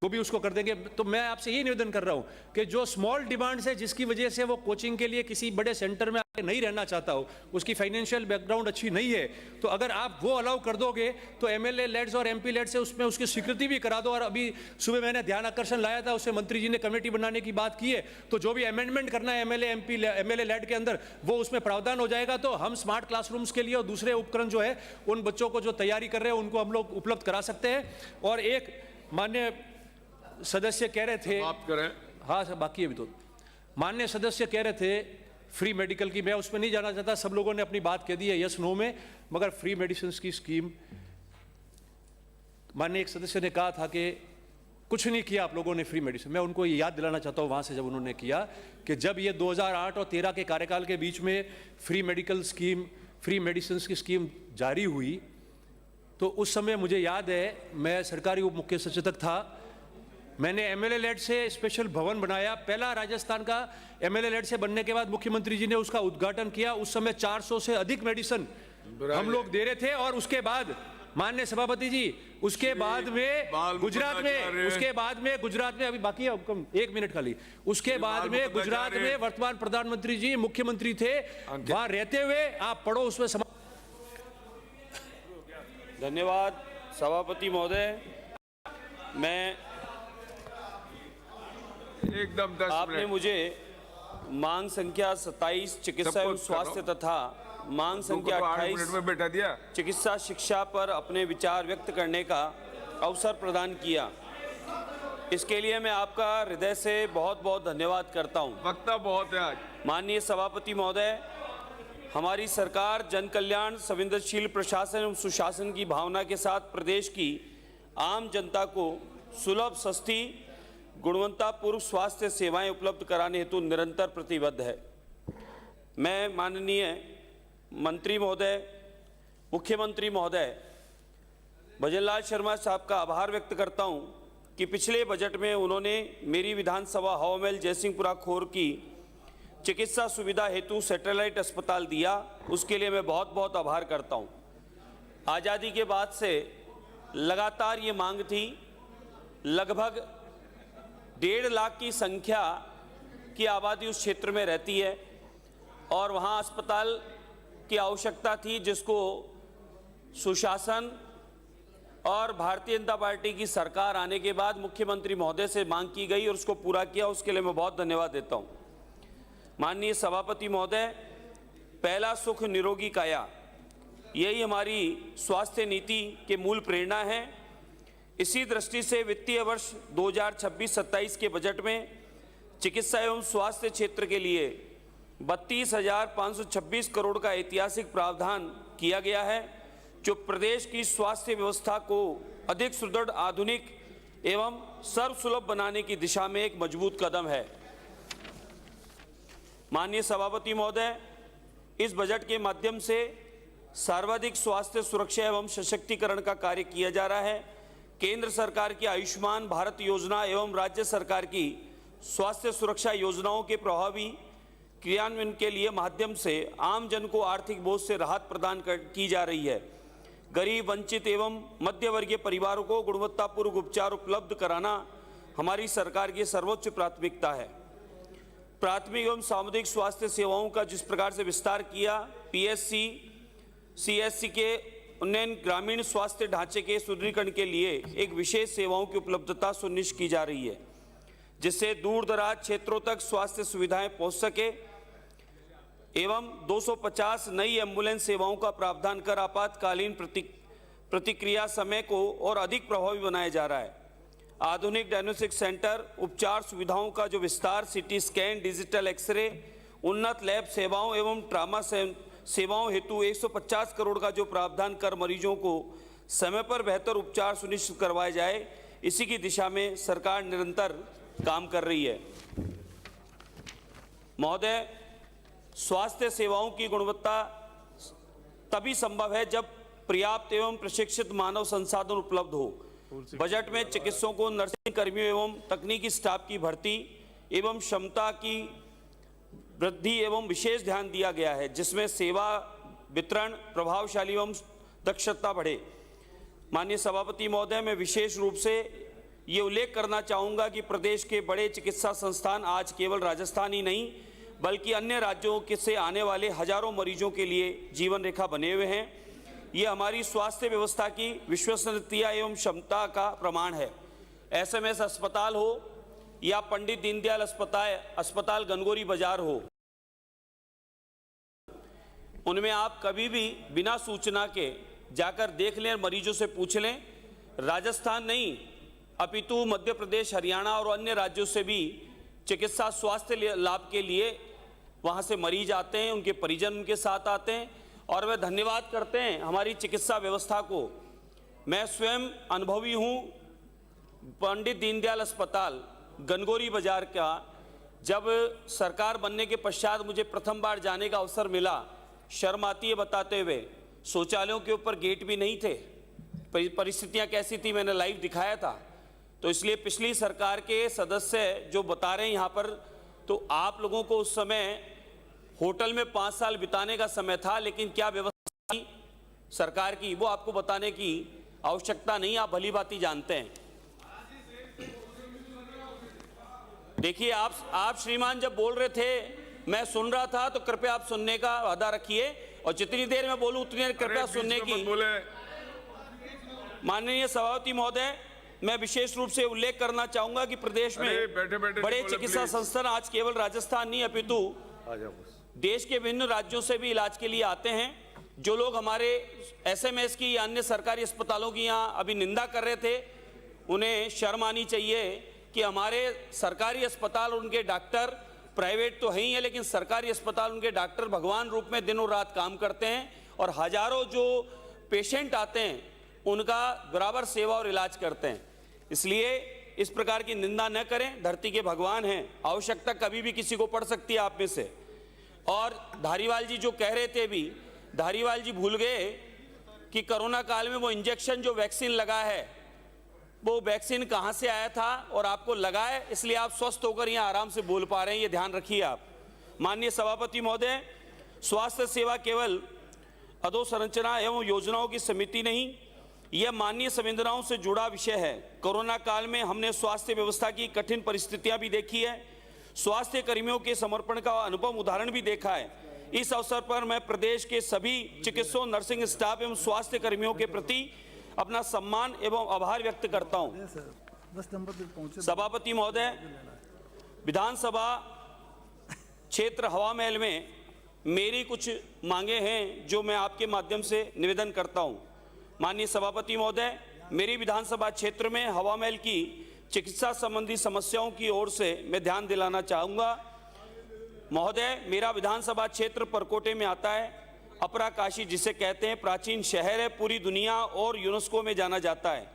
वो भी उसको कर देंगे। तो मैं आपसे ये निवेदन कर रहा हूँ कि जो स्मॉल डिमांड्स है जिसकी वजह से वो कोचिंग के लिए किसी बड़े सेंटर में आके नहीं रहना चाहता हो, उसकी फाइनेंशियल बैकग्राउंड अच्छी नहीं है, तो अगर आप वो अलाउ कर दोगे तो एमएलए लेड्स और एमपी लेड से उसमें उसकी स्वीकृति भी करा दो। और अभी सुबह मैंने ध्यान आकर्षण लाया था, उससे मंत्री जी ने कमेटी बनाने की बात की है, तो जो भी अमेंडमेंट करना है एमएलए लेड के अंदर वो उसमें प्रावधान हो जाएगा। तो हम स्मार्ट क्लासरूम्स के लिए और दूसरे उपकरण जो है उन बच्चों को जो तैयारी कर रहे हैं उनको हम लोग उपलब्ध करा सकते हैं। और एक माननीय सदस्य कह रहे थे, आप करें। हाँ सर, बाकी अभी तो माननीय सदस्य कह रहे थे फ्री मेडिकल की, मैं उसमें नहीं जाना चाहता, सब लोगों ने अपनी बात कह दी है यस नो में, मगर फ्री मेडिसिन की स्कीम माननीय एक सदस्य ने कहा था कि कुछ नहीं किया आप लोगों ने फ्री मेडिसिन। मैं उनको ये याद दिलाना चाहता हूँ वहाँ से जब उन्होंने किया कि जब ये 2008 और 13 के कार्यकाल के बीच में free medical scheme, free medicine की स्कीम जारी हुई, तो उस समय मुझे याद है मैं सरकारी उप मुख्य सचेतक था, मैंने एमएलए लेड से स्पेशल भवन बनाया। पहला राजस्थान का एमएलए लेड से बनने के बाद मुख्यमंत्री जी ने उसका उद्घाटन किया। उस समय 400 से अधिक मेडिसिन हम लोग दे रहे थे। और उसके बाद माननीय सभापति जी, उसके बाद में गुजरात में अभी बाकी है 1 मिनट खाली, उसके बाद में गुजरात में वर्तमान प्रधानमंत्री जी मुख्यमंत्री थे, वहां रहते हुए आप पढ़ो उसमें धन्यवाद सभापति महोदय। मैं एकदम 10 आपने मिनट। मुझे मांग संख्या 27 चिकित्सा एवं स्वास्थ्य तथा मांग संख्या 8 मिनट में बैठा दिया। चिकित्सा शिक्षा पर अपने विचार व्यक्त करने का अवसर प्रदान किया। इसके लिए मैं आपका हृदय से बहुत बहुत धन्यवाद करता हूं। वक्ता बहुत है आज। माननीय सभापति महोदय, हमारी सरकार जन कल्याण, संवेदनशील प्रशासन एवं सुशासन की भावना के साथ प्रदेश की आम जनता को सुलभ, सस्ती, गुणवत्तापूर्ण स्वास्थ्य सेवाएं उपलब्ध कराने हेतु निरंतर प्रतिबद्ध है। मैं माननीय मंत्री महोदय, मुख्यमंत्री महोदय भजनलाल शर्मा साहब का आभार व्यक्त करता हूं कि पिछले बजट में उन्होंने मेरी विधानसभा हवामहल जयसिंहपुरा खोर की चिकित्सा सुविधा हेतु सैटेलाइट अस्पताल दिया, उसके लिए मैं बहुत बहुत आभार करता हूं। आज़ादी के बाद से लगातार ये मांग थी। लगभग 1.5 लाख की संख्या की आबादी उस क्षेत्र में रहती है और वहाँ अस्पताल की आवश्यकता थी, जिसको सुशासन और भारतीय जनता पार्टी की सरकार आने के बाद मुख्यमंत्री महोदय से मांग की गई और उसको पूरा किया। उसके लिए मैं बहुत धन्यवाद देता हूँ। माननीय सभापति महोदय, पहला सुख निरोगी काया, यही हमारी स्वास्थ्य नीति के मूल प्रेरणा है। इसी दृष्टि से वित्तीय वर्ष 2026-27 के बजट में चिकित्सा एवं स्वास्थ्य क्षेत्र के लिए 32,526 करोड़ का ऐतिहासिक प्रावधान किया गया है, जो प्रदेश की स्वास्थ्य व्यवस्था को अधिक सुदृढ़, आधुनिक एवं सर्वसुलभ बनाने की दिशा में एक मजबूत कदम है। माननीय सभापति महोदय, इस बजट के माध्यम से सर्वाधिक स्वास्थ्य सुरक्षा एवं सशक्तिकरण का कार्य किया जा रहा है। केंद्र सरकार की आयुष्मान भारत योजना एवं राज्य सरकार की स्वास्थ्य सुरक्षा योजनाओं के प्रभावी क्रियान्वयन के लिए माध्यम से आम जन को आर्थिक बोझ से राहत प्रदान की जा रही है। गरीब, वंचित एवं मध्य वर्गीय परिवारों को गुणवत्तापूर्ण उपचार उपलब्ध कराना हमारी सरकार की सर्वोच्च प्राथमिकता है। प्राथमिक एवं सामुदायिक स्वास्थ्य सेवाओं का जिस प्रकार से विस्तार किया, पीएससी, सीएससी के उन्नयन, ग्रामीण स्वास्थ्य ढांचे के सुदृढ़ीकरण के लिए एक विशेष सेवाओं की उपलब्धता सुनिश्चित की जा रही है, जिससे दूर दराज क्षेत्रों तक स्वास्थ्य सुविधाएं पहुंच सके एवं 250 नई एम्बुलेंस सेवाओं का प्रावधान कर आपातकालीन प्रतिक्रिया समय को और अधिक प्रभावी बनाया जा रहा है। आधुनिक डायग्नोस्टिक सेंटर, उपचार सुविधाओं का जो विस्तार, सीटी स्कैन, डिजिटल एक्सरे, उन्नत लैब सेवाओं एवं ट्रामा सेवाओं हेतु 150 करोड़ का जो प्रावधान कर मरीजों को समय पर बेहतर उपचार सुनिश्चित करवाया जाए, इसी की दिशा में सरकार निरंतर काम कर रही है। महोदय, स्वास्थ्य सेवाओं की गुणवत्ता तभी संभव है जब पर्याप्त एवं प्रशिक्षित मानव संसाधन उपलब्ध हो। बजट में चिकित्सकों, नर्सिंग कर्मियों एवं तकनीकी स्टाफ की भर्ती एवं क्षमता की वृद्धि एवं विशेष ध्यान दिया गया है, जिसमें सेवा वितरण प्रभावशाली एवं दक्षता बढ़े। माननीय सभापति महोदय, मैं विशेष रूप से ये उल्लेख करना चाहूँगा कि प्रदेश के बड़े चिकित्सा संस्थान आज केवल राजस्थान ही नहीं बल्कि अन्य राज्यों के से आने वाले हजारों मरीजों के लिए जीवन रेखा बने हुए हैं। ये हमारी स्वास्थ्य व्यवस्था की विश्वसनीयता एवं क्षमता का प्रमाण है। एसएमएस अस्पताल हो या पंडित दीनदयाल अस्पताल गनगोरी बाजार हो, उनमें आप कभी भी बिना सूचना के जाकर देख लें, मरीजों से पूछ लें। राजस्थान नहीं अपितु मध्य प्रदेश, हरियाणा और अन्य राज्यों से भी चिकित्सा स्वास्थ्य लाभ के लिए वहां से मरीज आते हैं, उनके परिजन उनके साथ आते हैं और वे धन्यवाद करते हैं हमारी चिकित्सा व्यवस्था को। मैं स्वयं अनुभवी हूं। पंडित दीनदयाल अस्पताल गनगोरी बाजार का जब सरकार बनने के पश्चात मुझे प्रथम बार जाने का अवसर मिला, शर्म आती है बताते हुए, शौचालयों के ऊपर गेट भी नहीं थे। परिस्थितियां कैसी थी मैंने लाइव दिखाया था। तो इसलिए पिछली सरकार के सदस्य जो बता रहे हैं यहाँ पर, तो आप लोगों को उस समय होटल में 5 साल बिताने का समय था, लेकिन क्या व्यवस्था सरकार की वो आपको बताने की आवश्यकता नहीं, आप भली भांति जानते हैं। देखिए आप श्रीमान जब बोल रहे थे मैं सुन रहा था, तो कृपया आप सुनने का वादा रखिए और जितनी देर मैं बोलूं उतनी देर कृपया सुनने की। माननीय सभापति महोदय, मैं विशेष रूप से उल्लेख करना चाहूंगा कि प्रदेश में बड़े चिकित्सा संस्थान आज केवल राजस्थान नहीं अपितु देश के विभिन्न राज्यों से भी इलाज के लिए आते हैं। जो लोग हमारे एसएमएस की या अन्य सरकारी अस्पतालों की यहाँ अभी निंदा कर रहे थे, उन्हें शर्म आनी चाहिए कि हमारे सरकारी अस्पताल और उनके डॉक्टर, प्राइवेट तो है ही है लेकिन सरकारी अस्पताल उनके डॉक्टर भगवान रूप में दिनों रात काम करते हैं और हजारों जो पेशेंट आते हैं उनका बराबर सेवा और इलाज करते हैं। इसलिए इस प्रकार की निंदा न करें, धरती के भगवान हैं, आवश्यकता कभी भी किसी को पड़ सकती है आप में से। और धारीवाल जी जो कह रहे थे भी, धारीवाल जी भूल गए कि कोरोना काल में वो इंजेक्शन जो वैक्सीन लगा है वो वैक्सीन कहाँ से आया था और आपको लगा है, इसलिए आप स्वस्थ होकर यहाँ आराम से बोल पा रहे हैं, ये ध्यान रखिए आप। माननीय सभापति महोदय, स्वास्थ्य सेवा केवल अधोसंरचना एवं योजनाओं की समिति नहीं, यह माननीय संवेदनाओं से जुड़ा विषय है। कोरोना काल में हमने स्वास्थ्य व्यवस्था की कठिन परिस्थितियां भी देखी है, स्वास्थ्य कर्मियों के समर्पण का अनुपम उदाहरण भी देखा है। इस अवसर पर मैं प्रदेश के सभी चिकित्सकों, नर्सिंग स्टाफ एवं स्वास्थ्य कर्मियों के प्रति अपना सम्मान एवं आभार व्यक्त करता हूं। सभापति महोदय, विधानसभा क्षेत्र हवा महल में मेरी कुछ मांगे हैं जो मैं आपके माध्यम से निवेदन करता हूं। माननीय सभापति महोदय, मेरी विधानसभा क्षेत्र में हवा महल की चिकित्सा संबंधी समस्याओं की ओर से मैं ध्यान दिलाना चाहूँगा। महोदय, मेरा विधानसभा क्षेत्र परकोटे में आता है। अपरा काशी जिसे कहते हैं, प्राचीन शहर है, पूरी दुनिया और यूनेस्को में जाना जाता है।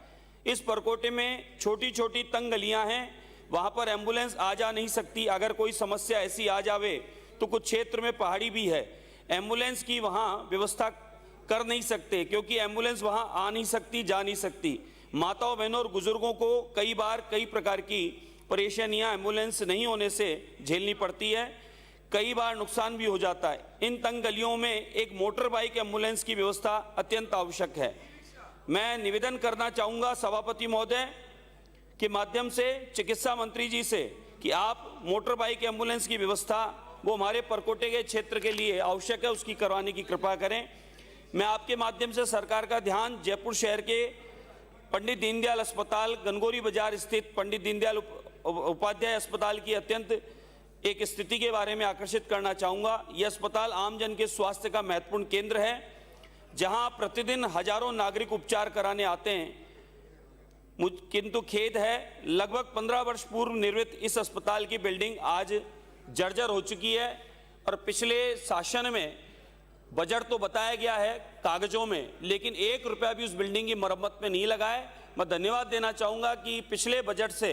इस परकोटे में छोटी छोटी तंग गलियाँ हैं, वहाँ पर एम्बुलेंस आ जा नहीं सकती। अगर कोई समस्या ऐसी आ जावे तो कुछ क्षेत्र में पहाड़ी भी है, एम्बुलेंस की वहाँ व्यवस्था कर नहीं सकते क्योंकि एम्बुलेंस वहाँ आ नहीं सकती, जा नहीं सकती। माताओं, बहनों और बुजुर्गों को कई बार कई प्रकार की परेशानियां एम्बुलेंस नहीं होने से झेलनी पड़ती है, कई बार नुकसान भी हो जाता है। इन तंग गलियों में एक मोटर बाइक एम्बुलेंस की व्यवस्था अत्यंत आवश्यक है। मैं निवेदन करना चाहूँगा सभापति महोदय के माध्यम से चिकित्सा मंत्री जी से कि आप मोटर बाइक एम्बुलेंस की व्यवस्था वो हमारे परकोटे के क्षेत्र के लिए आवश्यक है, उसकी करवाने की कृपा करें। मैं आपके माध्यम से सरकार का ध्यान जयपुर शहर के पंडित दीनदयाल अस्पताल गनगोरी बाजार स्थित पंडित दीनदयाल उपाध्याय अस्पताल की अत्यंत एक स्थिति के बारे में आकर्षित करना चाहूँगा। यह अस्पताल आमजन के स्वास्थ्य का महत्वपूर्ण केंद्र है, जहां प्रतिदिन हजारों नागरिक उपचार कराने आते हैं। किंतु खेद है, लगभग 15 वर्ष पूर्व निर्मित इस अस्पताल की बिल्डिंग आज जर्जर हो चुकी है और पिछले शासन में बजट तो बताया गया है कागजों में, लेकिन 1 रुपया भी उस बिल्डिंग की मरम्मत में नहीं लगा है। मैं धन्यवाद देना चाहूँगा कि पिछले बजट से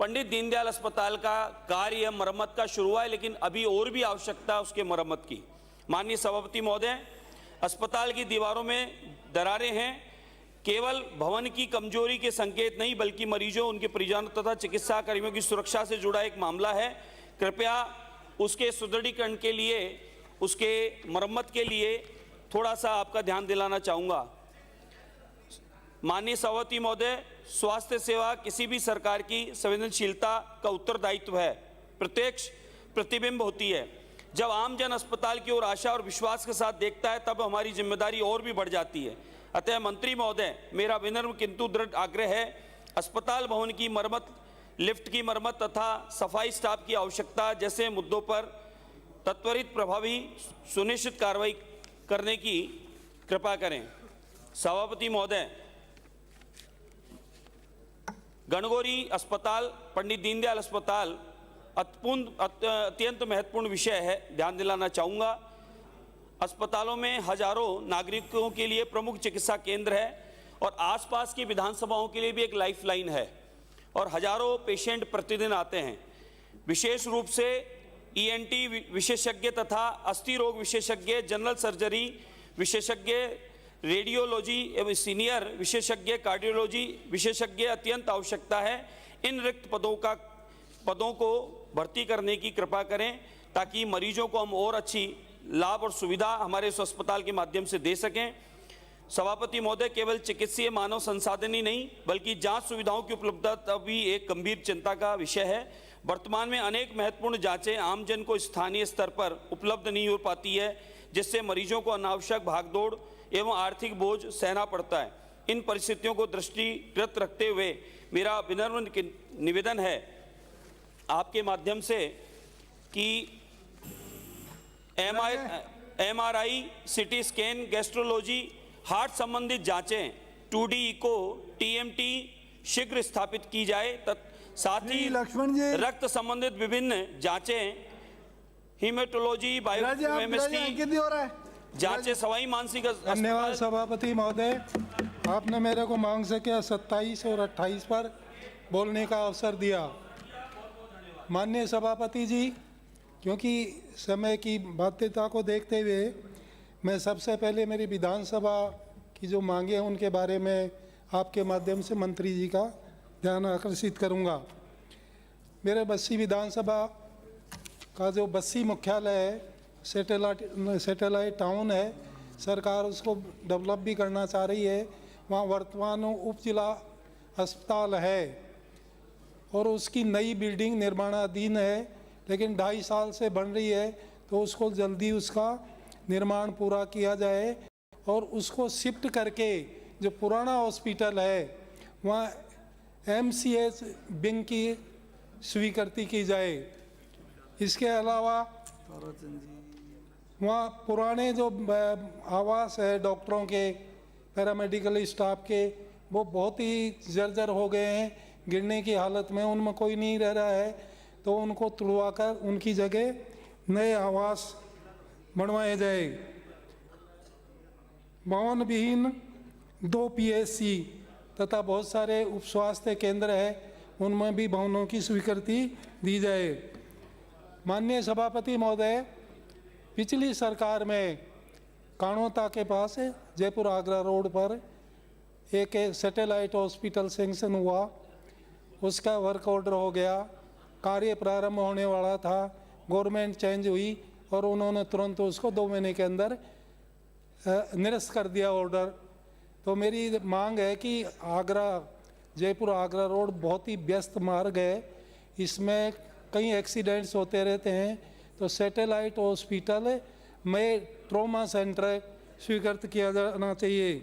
पंडित दीनदयाल अस्पताल का कार्य मरम्मत का शुरू हुआ है, लेकिन अभी और भी आवश्यकता है उसके मरम्मत की। माननीय सभापति महोदय, अस्पताल की दीवारों में दरारें हैं, केवल भवन की कमजोरी के संकेत नहीं बल्कि मरीजों, उनके परिजनों तथा चिकित्सा कर्मियों की सुरक्षा से जुड़ा एक मामला है। कृपया उसके सुदृढ़ीकरण के लिए, उसके मरम्मत के लिए थोड़ा सा आपका ध्यान दिलाना चाहूँगा। माननीय सभापति महोदय, स्वास्थ्य सेवा किसी भी सरकार की संवेदनशीलता का उत्तरदायित्व है, प्रत्यक्ष प्रतिबिंब होती है। जब आमजन अस्पताल की ओर आशा और विश्वास के साथ देखता है तब हमारी जिम्मेदारी और भी बढ़ जाती है। अतः मंत्री महोदय, मेरा विनम्र किंतु दृढ़ आग्रह है, अस्पताल भवन की मरम्मत, लिफ्ट की मरम्मत तथा सफाई स्टाफ की आवश्यकता जैसे मुद्दों पर त्वरित प्रभावी सुनिश्चित कार्रवाई करने की कृपा करें। सभापति महोदय, गणगौरी अस्पताल, पंडित दीनदयाल अस्पताल अत्यंत महत्वपूर्ण विषय है, ध्यान दिलाना चाहूँगा। अस्पतालों में हजारों नागरिकों के लिए प्रमुख चिकित्सा केंद्र है और आसपास की विधानसभाओं के लिए भी एक लाइफलाइन है और हजारों पेशेंट प्रतिदिन आते हैं। विशेष रूप से ईएनटी विशेषज्ञ तथा अस्थि रोग विशेषज्ञ, जनरल सर्जरी विशेषज्ञ, रेडियोलॉजी एवं सीनियर विशेषज्ञ, कार्डियोलॉजी विशेषज्ञ अत्यंत आवश्यकता है। इन रिक्त पदों को भर्ती करने की कृपा करें ताकि मरीजों को हम और अच्छी लाभ और सुविधा हमारे इस अस्पताल के माध्यम से दे सकें। सभापति महोदय, केवल चिकित्सीय मानव संसाधन ही नहीं बल्कि जांच सुविधाओं की उपलब्धता भी एक गंभीर चिंता का विषय है। वर्तमान में अनेक महत्वपूर्ण जांचें आमजन को स्थानीय स्तर पर उपलब्ध नहीं हो पाती है, जिससे मरीजों को अनावश्यक भागदौड़ एवं आर्थिक बोझ सहना पड़ता है। इन परिस्थितियों को दृष्टिगत रखते हुए मेरा विनम्र निवेदन है आपके माध्यम से कि MRI, CT scan, gastrology, heart संबंधित जांचें, 2D इको, टीएमटी शीघ्र स्थापित की जाए। साथ ही लक्ष्मण जी, रक्त संबंधित विभिन्न जांचें, हीमेटोलॉजी, बायोकेमिस्ट्री जांचें सवाई मानसिक धन्यवाद सभापति महोदय, आपने मेरे को मांग से क्या 27 और 28 पर बोलने का अवसर दिया। माननीय सभापति जी, क्योंकि समय की बाध्यता को देखते हुए मैं सबसे पहले मेरी विधानसभा की जो मांगे हैं उनके बारे में आपके माध्यम से मंत्री जी का ध्यान आकर्षित करूंगा। मेरे बस्सी विधानसभा का जो बस्सी मुख्यालय है, सैटेलाइट टाउन है, सरकार उसको डेवलप भी करना चाह रही है। वहाँ वर्तमान उप जिला अस्पताल है और उसकी नई बिल्डिंग निर्माणाधीन है, लेकिन 2.5 साल से बन रही है, तो उसको जल्दी उसका निर्माण पूरा किया जाए और उसको शिफ्ट करके जो पुराना हॉस्पिटल है वहाँ MCH विंग की स्वीकृति की जाए। इसके अलावा वहाँ पुराने जो आवास है डॉक्टरों के, पैरामेडिकल स्टाफ के, वो बहुत ही जर्जर हो गए हैं, गिरने की हालत में, उनमें कोई नहीं रह रहा है, तो उनको तुड़वाकर उनकी जगह नए आवास बनवाए जाए। भवन विहीन 2 PSC तथा बहुत सारे उप स्वास्थ्य केंद्र हैं, उनमें भी भवनों की स्वीकृति दी जाए। माननीय सभापति महोदय, पिछली सरकार में कानोता के पास जयपुर आगरा रोड पर एक सैटेलाइट हॉस्पिटल सैंक्शन हुआ, उसका वर्क ऑर्डर हो गया, कार्य प्रारंभ होने वाला था, गवर्नमेंट चेंज हुई और उन्होंने तुरंत उसको 2 महीने के अंदर निरस्त कर दिया ऑर्डर। तो मेरी मांग है कि जयपुर आगरा रोड बहुत ही व्यस्त मार्ग है, इसमें कई एक्सीडेंट्स होते रहते हैं, तो सैटेलाइट हॉस्पिटल में ट्रॉमा सेंटर स्वीकृत किया जाना चाहिए।